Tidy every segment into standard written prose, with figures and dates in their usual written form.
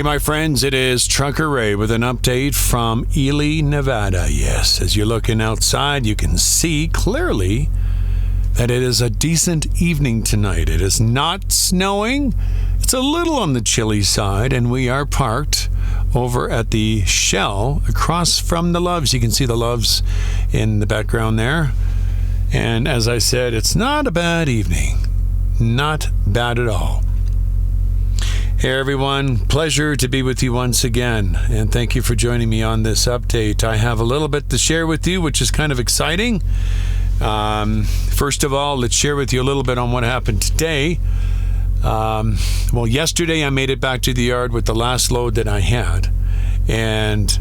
Hey, my friends, it is Trucker Ray with an update from Ely, Nevada. Yes, as you're looking outside, you can see clearly that it is a decent evening tonight. It is not snowing. It's a little on the chilly side, and we are parked over at the Shell across from the Loves. You can see the Loves in the background there. And as I said, it's not a bad evening. Not bad at all. Hey everyone, pleasure to be with you once again, and thank you for joining me on this update. I have a little bit to share with you, which is kind of exciting. First of all, let's share with you a little bit on what happened today. Well, yesterday I made it back to the yard with the last load that I had, and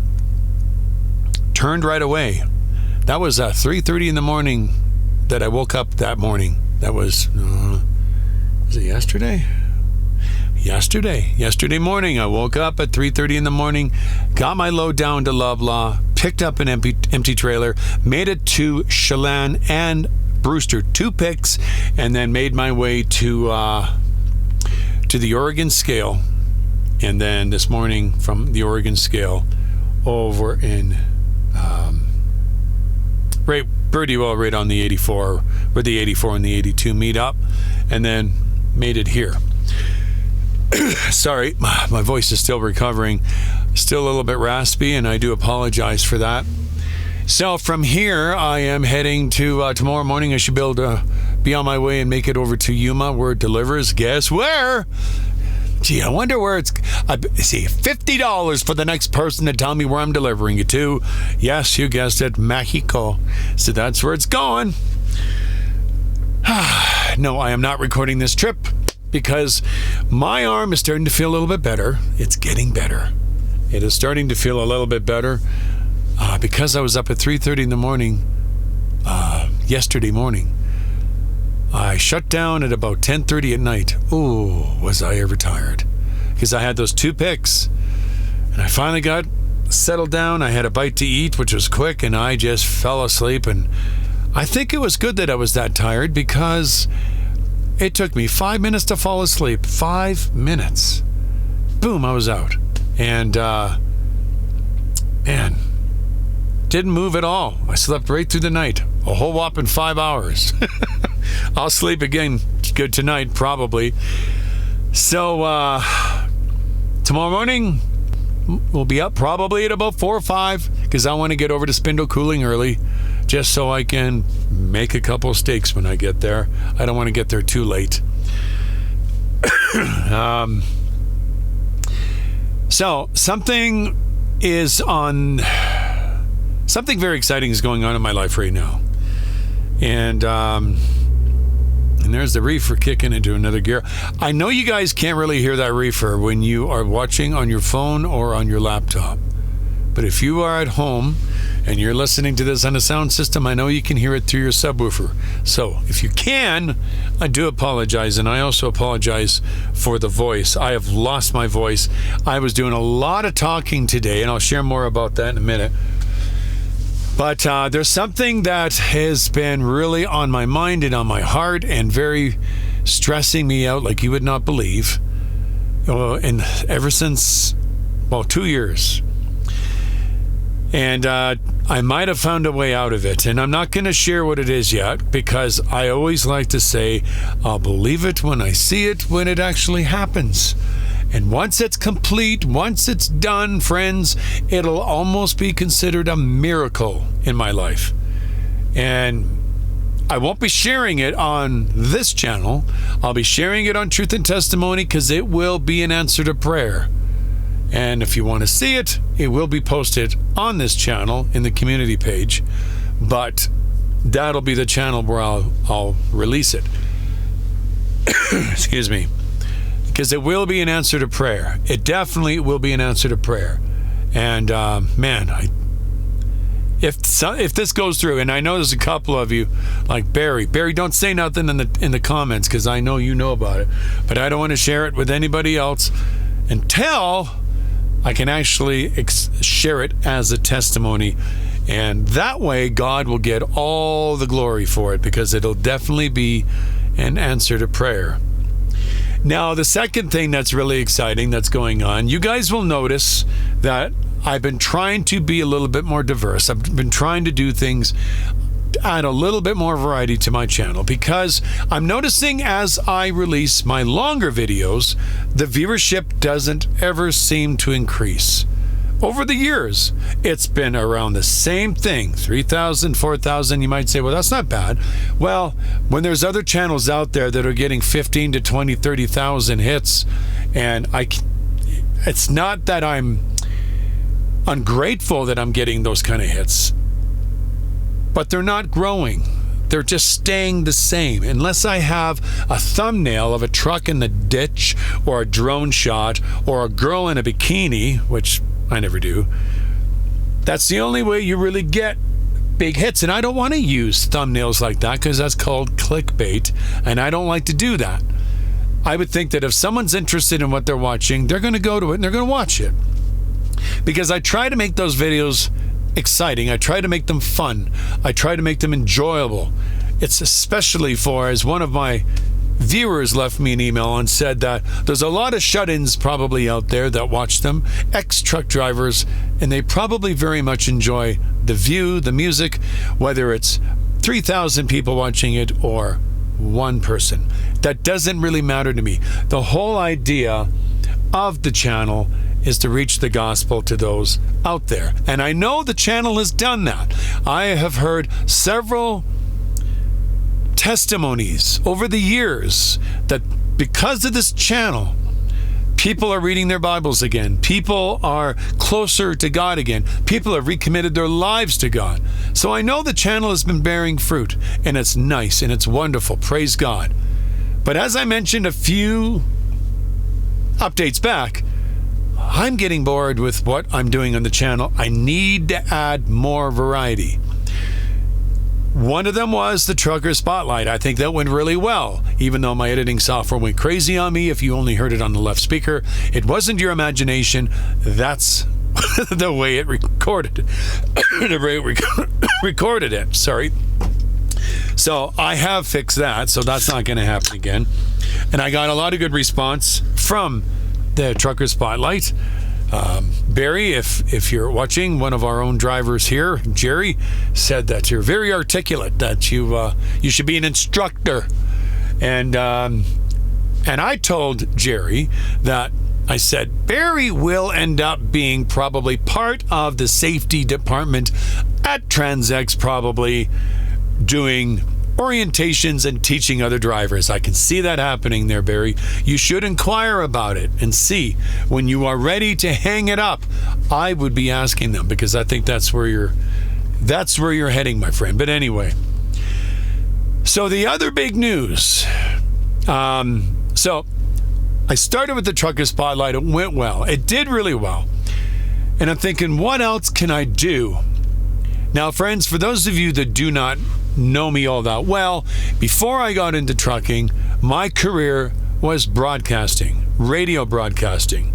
turned right away. That was 3:30 in the morning that I woke up that morning. That was it yesterday? Yesterday morning, I woke up at 3:30 in the morning, got my load down to Lovelock, picked up an empty trailer, made it to Chelan and Brewster, 2 picks, and then made my way to the Oregon scale. And then this morning from the Oregon scale over in pretty well right on the 84, where the 84 and the 82 meet up, and then made it here. Sorry, my voice is still recovering, still a little bit raspy, and I do apologize for that. So from here, I am heading to tomorrow morning. I should be able to be on my way and make it over to Yuma, where it delivers. Guess where? Gee, I wonder where it's... see, $50 for the next person to tell me where I'm delivering it to. Yes, you guessed it, Mexico. So that's where it's going. No, I am not recording this trip, because my arm is starting to feel a little bit better. It's getting better. It is starting to feel a little bit better because I was up at 3:30 in the morning yesterday morning. I shut down at about 10:30 at night. Ooh, was I ever tired. Because I had those 2 picks, and I finally got settled down. I had a bite to eat, which was quick, and I just fell asleep. And I think it was good that I was that tired, because it took me 5 minutes to fall asleep. 5 minutes. Boom, I was out. And, man, didn't move at all. I slept right through the night. A whole whopping 5 hours. I'll sleep again good tonight, probably. So, tomorrow morning, we'll be up probably at about 4 or 5, because I want to get over to Spindle Cooling early, just so I can make a couple of steaks when I get there. I don't want to get there too late. So something very exciting is going on in my life right now. And there's the reefer kicking into another gear. I know you guys can't really hear that reefer when you are watching on your phone or on your laptop. But if you are at home and you're listening to this on a sound system, I know you can hear it through your subwoofer. So if you can, I do apologize. And I also apologize for the voice. I have lost my voice. I was doing a lot of talking today, and I'll share more about that in a minute. But there's something that has been really on my mind and on my heart, and very stressing me out like you would not believe. And ever since, 2 years. And I might have found a way out of it. And I'm not going to share what it is yet, because I always like to say, I'll believe it when I see it, when it actually happens. And once it's complete, once it's done, friends, it'll almost be considered a miracle in my life. And I won't be sharing it on this channel. I'll be sharing it on Truth and Testimony, because it will be an answer to prayer. And if you want to see it, it will be posted on this channel in the community page. But that'll be the channel where I'll release it. Excuse me. Because it will be an answer to prayer. It definitely will be an answer to prayer. And if this goes through, and I know there's a couple of you like Barry, don't say nothing in the comments, because I know you know about it. But I don't want to share it with anybody else until I can actually share it as a testimony. And that way, God will get all the glory for it, because it'll definitely be an answer to prayer. Now, the second thing that's really exciting that's going on, you guys will notice that I've been trying to be a little bit more diverse. I've been trying to do things, add a little bit more variety to my channel, because I'm noticing as I release my longer videos, the viewership doesn't ever seem to increase. Over the years, it's been around the same thing, 3,000, 4,000. You might say, well, that's not bad. Well, when there's other channels out there that are getting 15 to 20, 30,000 hits, and it's not that I'm ungrateful that I'm getting those kind of hits, but they're not growing. They're just staying the same. Unless I have a thumbnail of a truck in the ditch, or a drone shot, or a girl in a bikini, which I never do. That's the only way you really get big hits. And I don't want to use thumbnails like that, because that's called clickbait, and I don't like to do that. I would think that if someone's interested in what they're watching, they're going to go to it and they're going to watch it. Because I try to make those videos exciting. I try to make them fun. I try to make them enjoyable. It's especially for, as one of my viewers left me an email and said that there's a lot of shut-ins probably out there that watch them, ex-truck drivers, and they probably very much enjoy the view, the music, whether it's 3,000 people watching it or one person. That doesn't really matter to me. The whole idea of the channel is to reach the gospel to those out there. And I know the channel has done that. I have heard several testimonies over the years that because of this channel, people are reading their Bibles again. People are closer to God again. People have recommitted their lives to God. So I know the channel has been bearing fruit, and it's nice and it's wonderful. Praise God. But as I mentioned a few updates back, I'm getting bored with what I'm doing on the channel. I need to add more variety. One of them was the Trucker Spotlight. I think that went really well, even though my editing software went crazy on me. If you only heard it on the left speaker, it wasn't your imagination. That's the way it recorded recorded it. Sorry. So I have fixed that, so that's not going to happen again. And I got a lot of good response from the Trucker Spotlight. Barry, if you're watching, one of our own drivers here, Jerry, said that you're very articulate, that you should be an instructor. And I told Jerry that, I said, Barry will end up being probably part of the safety department at TransX, probably doing orientations and teaching other drivers. I can see that happening there, Barry. You should inquire about it and see. When you are ready to hang it up, I would be asking them, because I think that's where you're heading, my friend. But anyway, so the other big news. So I started with the Trucker Spotlight. It went well. It did really well. And I'm thinking, what else can I do? Now, friends, for those of you that do not know me all that well, before I got into trucking, my career was broadcasting, radio broadcasting.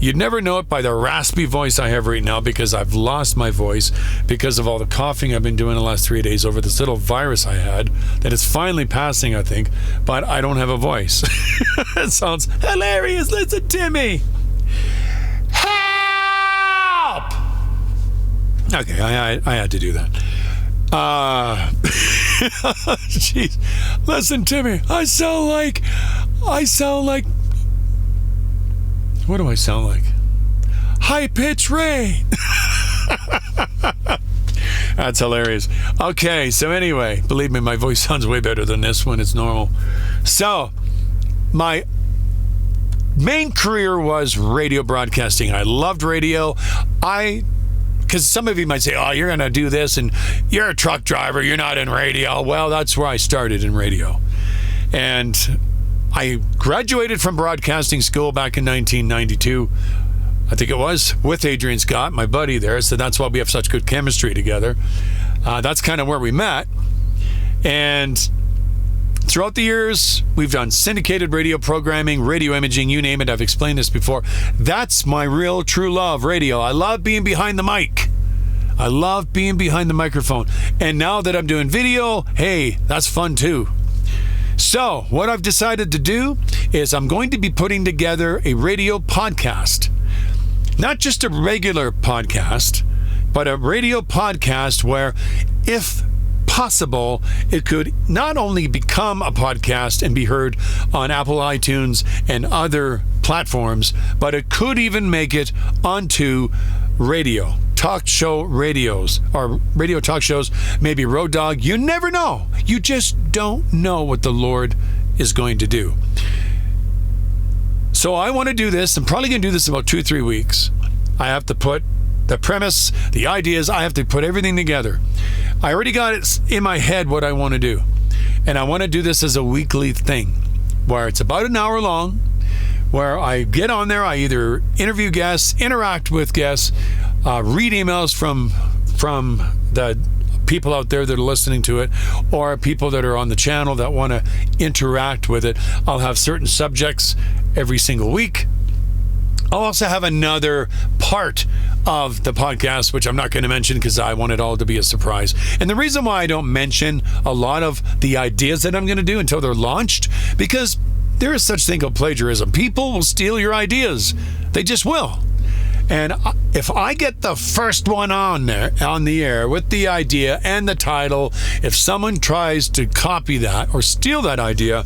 You'd never know it by the raspy voice I have right now, because I've lost my voice because of all the coughing I've been doing the last 3 days over this little virus I had that is finally passing, I think, but I don't have a voice. It sounds hilarious. Listen to me. Help! Okay, I had to do that. Jeez, listen to me. I sound like, what do I sound like? High-pitched Ray. That's hilarious. Okay, so anyway, believe me, my voice sounds way better than this when it's normal. So, my main career was radio broadcasting. I loved radio. Because some of you might say, oh, you're going to do this and you're a truck driver, you're not in radio. Well, that's where I started, in radio. And I graduated from broadcasting school back in 1992, I think it was, with Adrian Scott, my buddy there. So that's why we have such good chemistry together. That's kind of where we met. And throughout the years, we've done syndicated radio programming, radio imaging, you name it. I've explained this before. That's my real true love, radio. I love being behind the mic. I love being behind the microphone. And now that I'm doing video, hey, that's fun too. So what I've decided to do is I'm going to be putting together a radio podcast. Not just a regular podcast, but a radio podcast where, if possible, it could not only become a podcast and be heard on Apple iTunes and other platforms, but it could even make it onto radio, talk show radios, or radio talk shows, maybe Road Dog. You never know. You just don't know what the Lord is going to do. So I want to do this. I'm probably going to do this in about 2-3 weeks. I have to put the premise, the ideas, I have to put everything together. I already got it in my head what I want to do. And I want to do this as a weekly thing where it's about an hour long, where I get on there, I either interview guests, interact with guests, read emails from the people out there that are listening to it, or people that are on the channel that want to interact with it. I'll have certain subjects every single week. I'll also have another part of the podcast, which I'm not going to mention because I want it all to be a surprise. And the reason why I don't mention a lot of the ideas that I'm going to do until they're launched, because there is such thing called plagiarism. People will steal your ideas. They just will. And if I get the first one on the air with the idea and the title, if someone tries to copy that or steal that idea,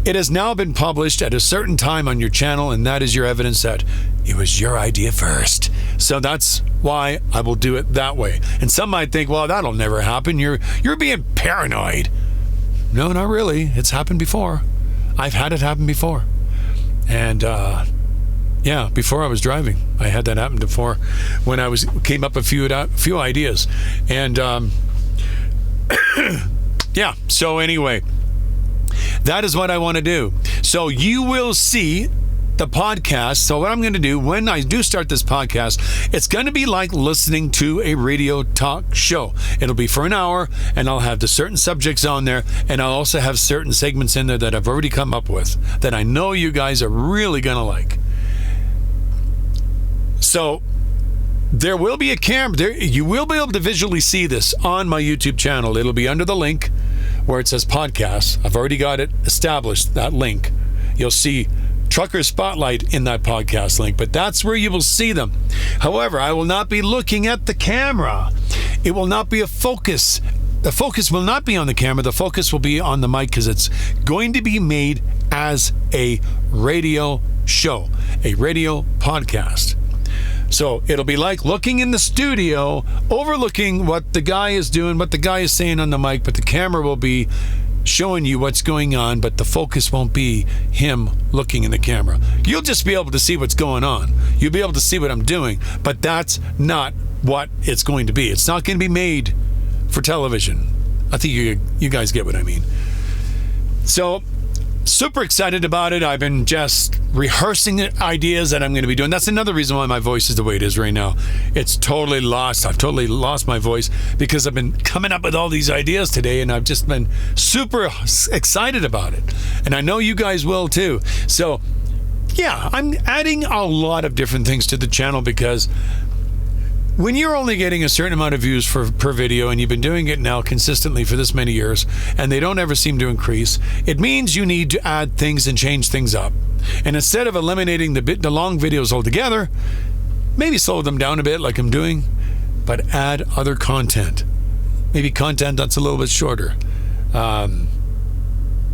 it has now been published at a certain time on your channel, and that is your evidence that it was your idea first. So that's why I will do it that way. And some might think, well, that'll never happen. You're being paranoid. No, not really. It's happened before. I've had it happen before. And yeah, before I was driving, I had that happen before when I came up a few ideas. And yeah, so anyway, that is what I want to do. So you will see the podcast. So what I'm going to do when I do start this podcast, it's going to be like listening to a radio talk show. It'll be for an hour, and I'll have the certain subjects on there, and I'll also have certain segments in there that I've already come up with that I know you guys are really going to like. So there will be a camera. You will be able to visually see this on my YouTube channel. It'll be under the link where it says podcasts. I've already got it established, that link. You'll see Trucker Spotlight in that podcast link, but that's where you will see them. However, I will not be looking at the camera. It will not be a focus. The focus will not be on the camera. The focus will be on the mic because it's going to be made as a radio show, a radio podcast. So it'll be like looking in the studio, overlooking what the guy is doing, what the guy is saying on the mic, but the camera will be showing you what's going on, but the focus won't be him looking in the camera. You'll just be able to see what's going on. You'll be able to see what I'm doing, but that's not what it's going to be. It's not going to be made for television. I think you guys get what I mean. So, super excited about it. I've been just rehearsing the ideas that I'm going to be doing. That's another reason why my voice is the way it is right now. It's totally lost. I've totally lost my voice because I've been coming up with all these ideas today, and I've just been super excited about it. And I know you guys will too. So, yeah, I'm adding a lot of different things to the channel because when you're only getting a certain amount of views per video, and you've been doing it now consistently for this many years, and they don't ever seem to increase, it means you need to add things and change things up. And instead of eliminating the long videos altogether, maybe slow them down a bit like I'm doing, but add other content. Maybe content that's a little bit shorter. And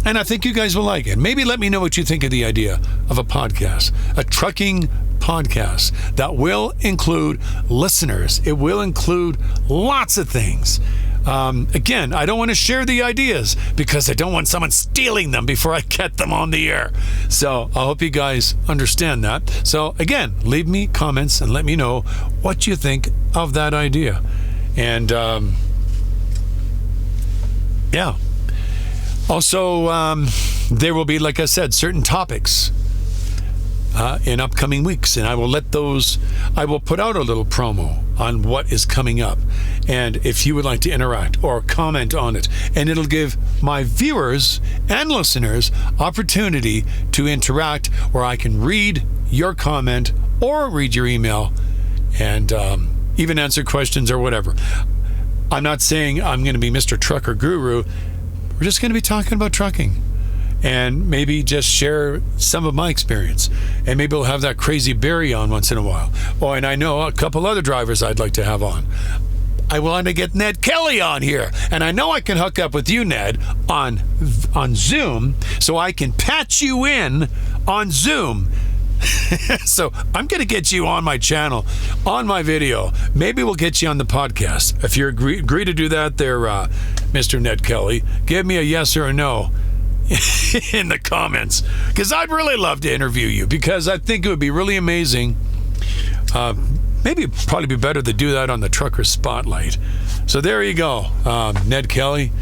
I think you guys will like it. Maybe let me know what you think of the idea of a podcast, a trucking podcast that will include listeners. It will include lots of things. Again, I don't want to share the ideas because I don't want someone stealing them before I get them on the air. So I hope you guys understand that. So again, leave me comments and let me know what you think of that idea. And yeah. Also, there will be, like I said, certain topics in upcoming weeks, and I will put out a little promo on what is coming up. And if you would like to interact or comment on it, and it'll give my viewers and listeners opportunity to interact where I can read your comment or read your email and even answer questions or whatever. I'm not saying I'm going to be Mr. Trucker Guru. We're just going to be talking about trucking. and maybe just share some of my experience. And maybe we'll have that crazy Barry on once in a while. Oh, and I know a couple other drivers I'd like to have on. I want to get Ned Kelly on here. And I know I can hook up with you, Ned, on Zoom, so I can patch you in on Zoom. So I'm going to get you on my channel, on my video. Maybe we'll get you on the podcast. If you agree to do that there, Mr. Ned Kelly, give me a yes or a no in the comments, because I'd really love to interview you, because I think it would be really amazing. Maybe it'd probably be better to do that on the Trucker Spotlight. So there you go, Ned Kelly.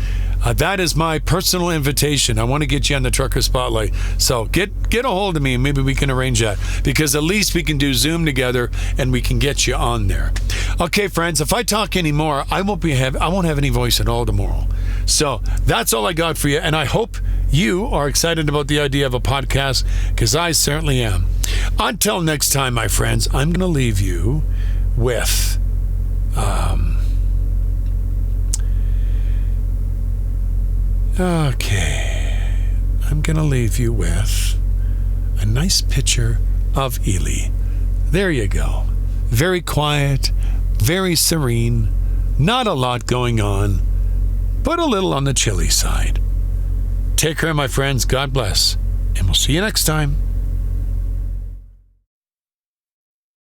That is my personal invitation. I want to get you on the Trucker Spotlight. So get a hold of me, and maybe we can arrange that, because at least we can do Zoom together and we can get you on there. Okay, friends, if I talk anymore, I won't have any voice at all tomorrow. So that's all I got for you, and I hope you are excited about the idea of a podcast, because I certainly am. Until next time, my friends, I'm going to leave you with I'm going to leave you with a nice picture of Ely. There you go. Very quiet, very serene, not a lot going on, but a little on the chilly side. Take care, my friends. God bless. And we'll see you next time.